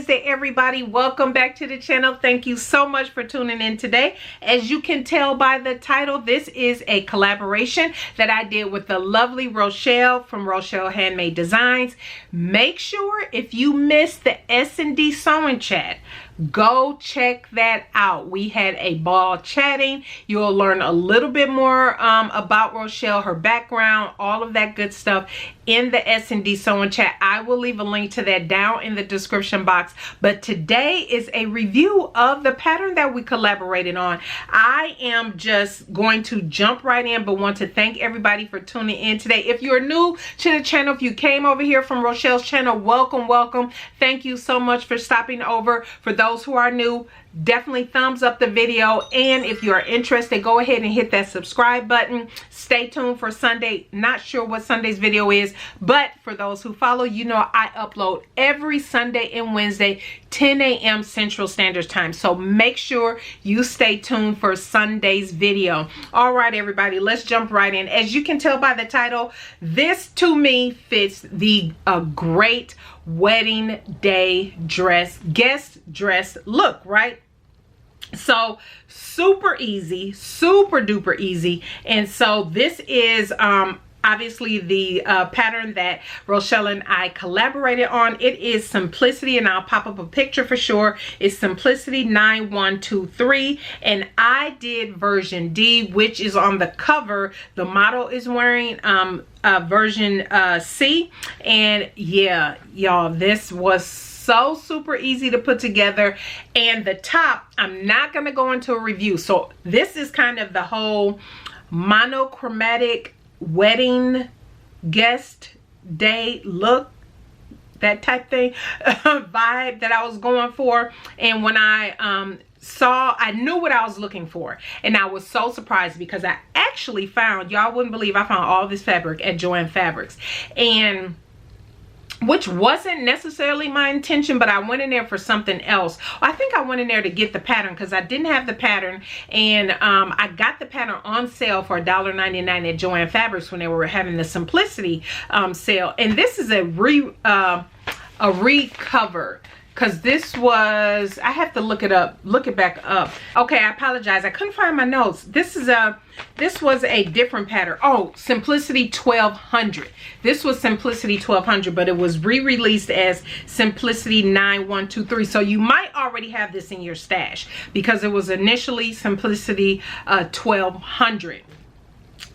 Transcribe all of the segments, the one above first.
Wednesday, everybody. Welcome back to the channel. Thank you so much for tuning in today. As you can tell by the title, this is a collaboration that I did with the lovely Rochelle from Rochelle Handmade Designs. Make sure if you missed the S&D sewing chat, go check that out. We had a ball chatting. You'll learn a little bit more about Rochelle, her background, all of that good stuff in the S&D sewing chat. I will leave a link to that down in the description box. But today is a review of the pattern that we collaborated on. I am just going to jump right in, but want to thank everybody for tuning in today. If you're new to the channel, if you came over here from Rochelle's channel, welcome, welcome. Thank you so much for stopping over. For those who are new, definitely thumbs up the video, and if you are interested, go ahead and hit that subscribe button. Stay tuned for Sunday. Not sure what Sunday's video is, but for those who follow, you know I upload every Sunday and Wednesday 10 a.m. Central Standard Time, so make sure you stay tuned for Sunday's video. All right, everybody, let's jump right in. As you can tell by the title, this to me fits the great wedding day dress, guest dress look, right? So super easy, super duper easy. And so this is obviously the pattern that Rochelle and I collaborated on. It is Simplicity, and I'll pop up a picture for sure. It's Simplicity 9123, and I did version D, which is on the cover. The model is wearing version C, and yeah, y'all, this was so super easy to put together. And the top, I'm not going to go into a review. So this is kind of the whole monochromatic wedding guest day look, that type thing, vibe that I was going for. And when I I knew what I was looking for, and I was so surprised because I actually found, y'all wouldn't believe, I found all this fabric at JoAnn Fabrics, and which wasn't necessarily my intention, but I went in there for something else. I think I went in there to get the pattern because I didn't have the pattern, and I got the pattern on sale for $1.99 at JoAnn Fabrics when they were having the Simplicity sale. And this is a recover, because this was, I have to look it back up. Okay, I apologize, I couldn't find my notes. This was a different pattern. Oh, Simplicity 1200. This was Simplicity 1200, but it was re-released as Simplicity 9123. So you might already have this in your stash because it was initially Simplicity 1200.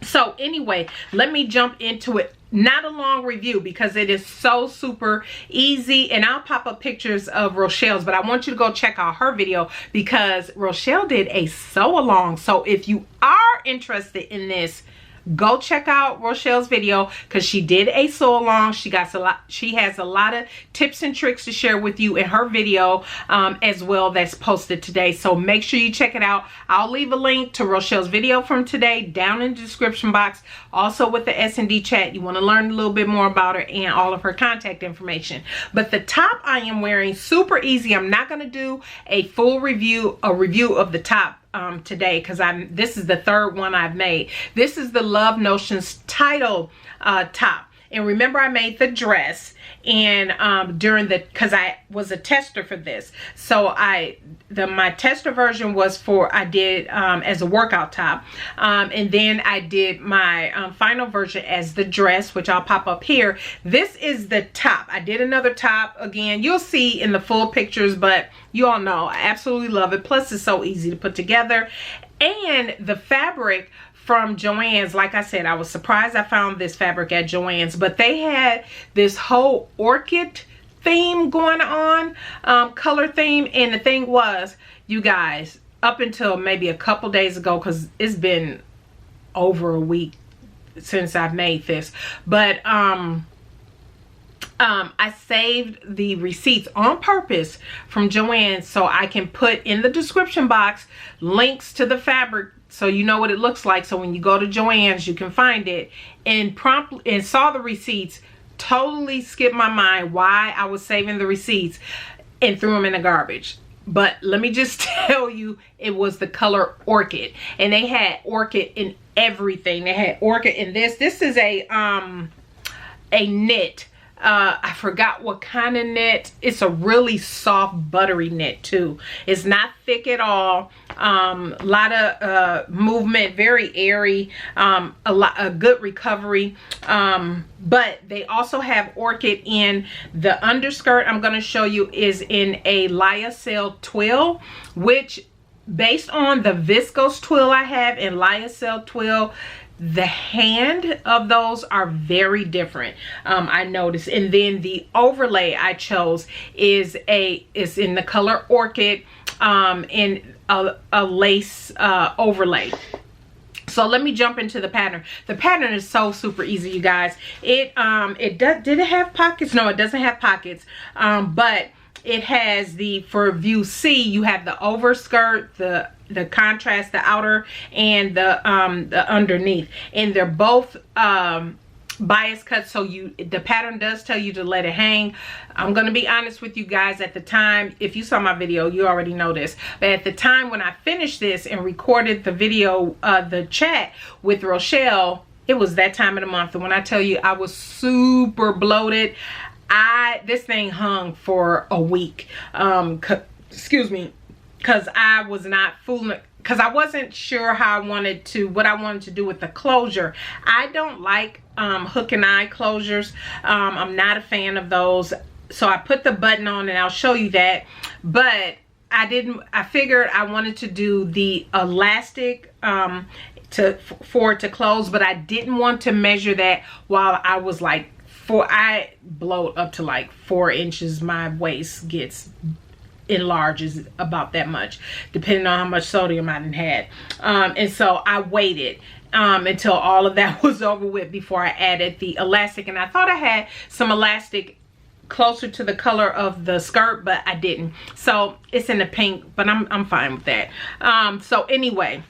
So anyway, let me jump into it. Not a long review because it is so super easy, and I'll pop up pictures of Rochelle's, but I want you to go check out her video because Rochelle did a sew along. So if you are interested in this, go check out Rochelle's video because she did a sew along. She has a lot of tips and tricks to share with you in her video as well, that's posted today. So make sure you check it out. I'll leave a link to Rochelle's video from today down in the description box. Also with the S&D chat, you want to learn a little bit more about her and all of her contact information. But the top I am wearing, super easy. I'm not going to do a full review of the top today because this is the third one I've made. This is the Love Notions Tidal top. And remember, I made the dress, and because I was a tester for this, so my tester version was I did as a workout top, and then I did my final version as the dress, which I'll pop up here. This is the top. I did another top. Again, you'll see in the full pictures, but you all know I absolutely love it. Plus, it's so easy to put together, and the fabric from JoAnn's, like I said, I was surprised I found this fabric at JoAnn's, but they had this whole orchid theme going on, color theme. And the thing was, you guys, up until maybe a couple days ago, because it's been over a week since I've made this, but I saved the receipts on purpose from JoAnn so I can put in the description box links to the fabric so you know what it looks like. So when you go to JoAnn's, you can find it, and saw the receipts. Totally skipped my mind why I was saving the receipts and threw them in the garbage. But let me just tell you, it was the color Orchid, and they had Orchid in everything. They had Orchid in this. This is a knit I forgot what kind of knit. It's a really soft, buttery knit too. It's not thick at all. A lot of movement, very airy, a good recovery. But they also have Orchid in the underskirt. I'm going to show you is in a lyocell twill, which based on the viscose twill I have in lyocell twill, the hand of those are very different. I noticed. And then the overlay I chose is in the color Orchid, in a lace overlay. So let me jump into the pattern. The pattern is so super easy, you guys. Did it have pockets? No, it doesn't have pockets. But it has for view C, you have the overskirt, the contrast, the outer, and the underneath, and they're both bias cuts. So the pattern does tell you to let it hang. I'm gonna be honest with you guys, at the time, if you saw my video, you already know this, but at the time when I finished this and recorded the video, the chat with Rochelle, it was that time of the month, and when I tell you I was super bloated, this thing hung for a week. Excuse me, because I was not fooling, because I wasn't sure what I wanted to do with the closure. I don't like hook and eye closures. I'm not a fan of those. So I put the button on, and I'll show you that. But I figured I wanted to do the elastic for it to close, but I didn't want to measure that while I was like, I bloat up to like 4 inches. My waist enlarges about that much, depending on how much sodium I done had. And so I waited until all of that was over with before I added the elastic. And I thought I had some elastic closer to the color of the skirt, but I didn't. So it's in the pink, but I'm fine with that. So anyway,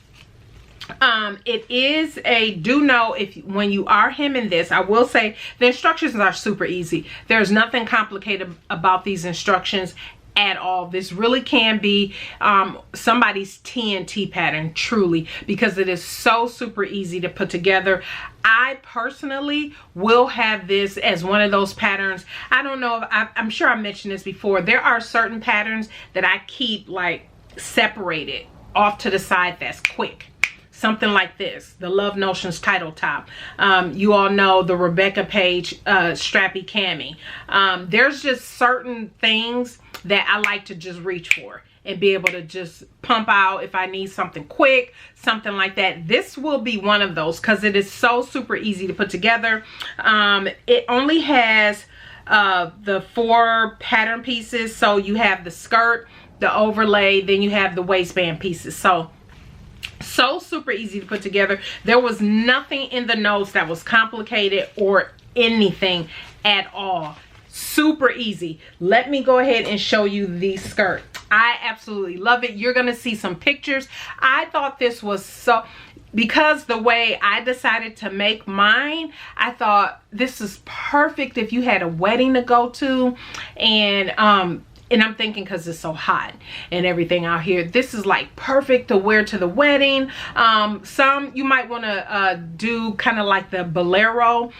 it is do know when you are hemming this, I will say the instructions are super easy. There's nothing complicated about these instructions at all. This really can be somebody's TNT pattern, truly, because it is so super easy to put together. I personally will have this as one of those patterns. I don't know if I'm sure I mentioned this before. There are certain patterns that I keep like separated off to the side that's quick. Something like this, the Love Notions Tidal top. You all know the Rebecca Page strappy cami. There's just certain things that I like to just reach for and be able to just pump out if I need something quick, something like that. This will be one of those because it is so super easy to put together. It only has the 4 pattern pieces. So you have the skirt, the overlay, then you have the waistband pieces. So super easy to put together. There was nothing in the notes that was complicated or anything at all. Super easy. Let me go ahead and show you the skirt. I absolutely love it. You're gonna see some pictures. I thought this was because the way I decided to make mine, I thought this is perfect if you had a wedding to go to, and I'm thinking because it's so hot and everything out here, this is like perfect to wear to the wedding. Some you might want to do kind of like the bolero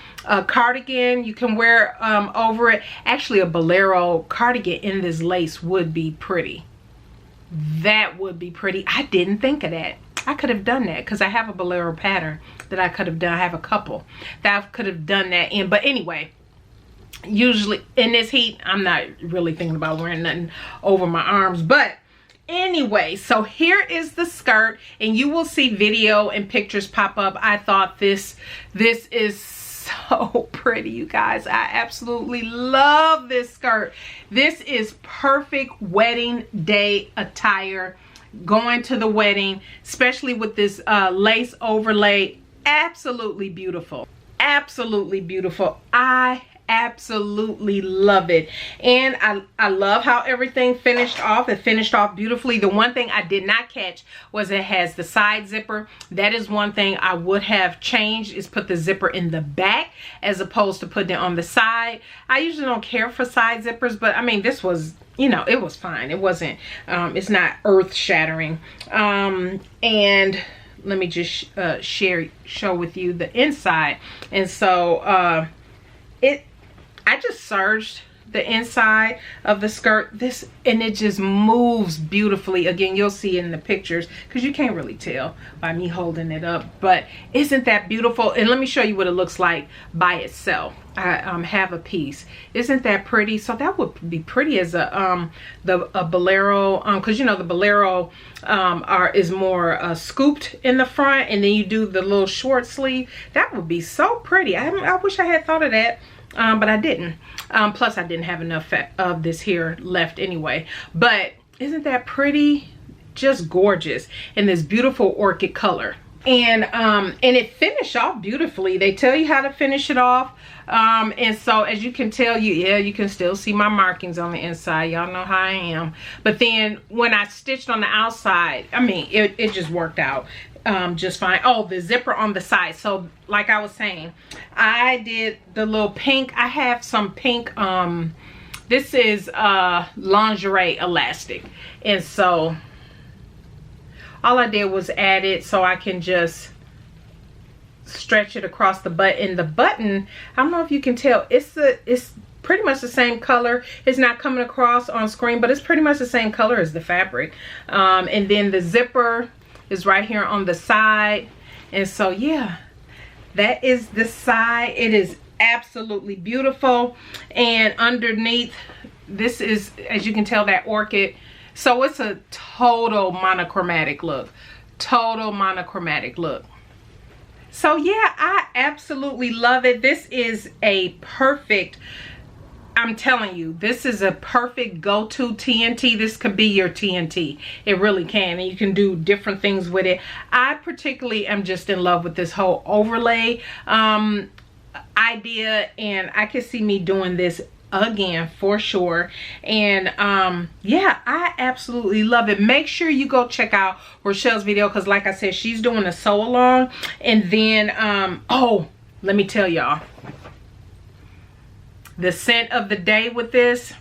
cardigan you can wear over it. Actually, a bolero cardigan in this lace would be pretty. That would be pretty. I didn't think of that. I could have done that because I have a bolero pattern that I could have done. I have a couple that I could have done that in. But anyway, usually in this heat, I'm not really thinking about wearing nothing over my arms. But anyway, so here is the skirt, and you will see video and pictures pop up. I thought this is so pretty, you guys. I absolutely love this skirt. This is perfect wedding day attire, going to the wedding, especially with this lace overlay. Absolutely beautiful. Absolutely beautiful. I absolutely love it. And I love how everything finished off. It finished off beautifully. The one thing I did not catch was it has the side zipper. That is one thing I would have changed, is put the zipper in the back as opposed to putting it on the side. I usually don't care for side zippers, but I mean, this was, you know, it was fine. It wasn't it's not earth shattering. And let me just show with you the inside. And so I just serged the inside of the skirt, and it just moves beautifully. Again, you'll see it in the pictures because you can't really tell by me holding it up, but isn't that beautiful? And let me show you what it looks like by itself. I have a piece. Isn't that pretty? So that would be pretty as a bolero, because you know the bolero is more scooped in the front, and then you do the little short sleeve. That would be so pretty. I wish I had thought of that. But I didn't. Plus I didn't have enough of this here left anyway. But isn't that pretty? Just gorgeous in this beautiful orchid color. And it finished off beautifully. They tell you how to finish it off. And so as you can tell, you can still see my markings on the inside. Y'all know how I am. But then when I stitched on the outside, I mean, it just worked out just fine. Oh, the zipper on the side. So like I was saying, I did the little pink. I have some pink, this is lingerie elastic, and so all I did was add it so I can just stretch it across the button. The button, I don't know if you can tell, it's pretty much the same color. It's not coming across on screen, but it's pretty much the same color as the fabric. And then the zipper is right here on the side. And so yeah, that is the side. It is absolutely beautiful. And underneath, this is, as you can tell, that orchid. So it's a total monochromatic look. Total monochromatic look. So yeah, I absolutely love it. This is a perfect, I'm telling you, this is a perfect go-to TNT. This could be your TNT. It really can. And you can do different things with it. I particularly am just in love with this whole overlay idea. And I can see me doing this again for sure. And yeah, I absolutely love it. Make sure you go check out Rochelle's video, because like I said, she's doing a sew along. And then oh, let me tell y'all the scent of the day with this,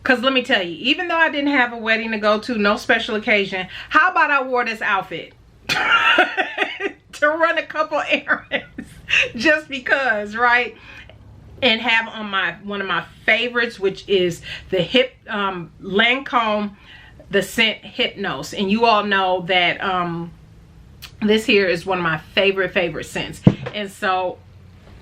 because let me tell you, even though I didn't have a wedding to go to, no special occasion, how about I wore this outfit to run a couple errands just because, right? And have on one of my favorites, which is the Lancome, the scent Hypnos. And you all know that this here is one of my favorite scents. And so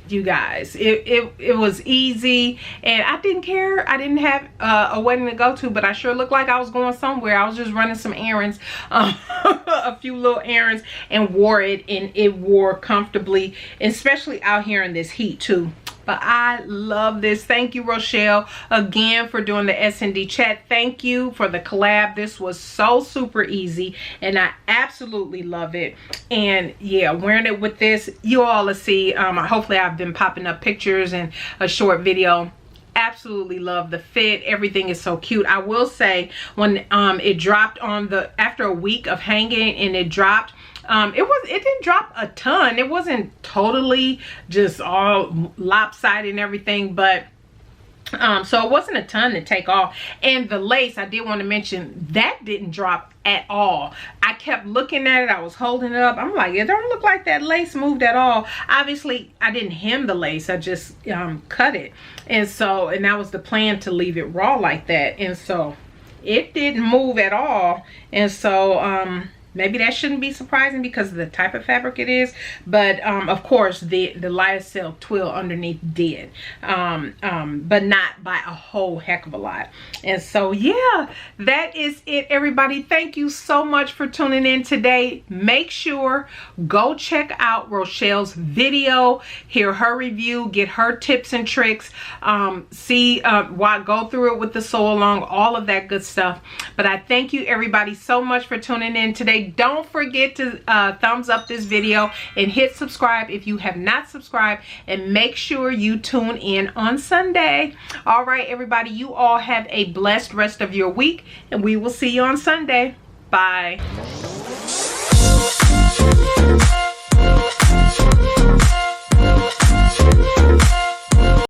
you guys, it was easy, and I didn't care. I didn't have a wedding to go to, but I sure looked like I was going somewhere. I was just running some errands, a few little errands, and wore it, and it wore comfortably, especially out here in this heat too. But I love this. Thank you, Rochelle, again for doing the S&D chat. Thank you for the collab. This was so super easy, and I absolutely love it. And yeah, wearing it with this, you all will see. Hopefully I've been popping up pictures and a short video. Absolutely love the fit. Everything is so cute. I will say, when it dropped on after a week of hanging, and it dropped, it didn't drop a ton. It wasn't totally just all lopsided and everything, but so it wasn't a ton to take off. And the lace, I did want to mention, that didn't drop at all. I kept looking at it. I was holding it up. I'm like, it don't look like that lace moved at all. Obviously I didn't hem the lace. I just cut it, and that was the plan, to leave it raw like that. And so it didn't move at all. And so maybe that shouldn't be surprising because of the type of fabric it is. But of course the lyocell twill underneath did, but not by a whole heck of a lot. And so yeah, that is it, everybody. Thank you so much for tuning in today. Make sure go check out Rochelle's video, hear her review, get her tips and tricks, see why, go through it with the sew along, all of that good stuff. But I thank you everybody so much for tuning in today. Don't forget to thumbs up this video and hit subscribe if you have not subscribed, and make sure you tune in on Sunday. All right, everybody, you all have a blessed rest of your week, and we will see you on Sunday. Bye.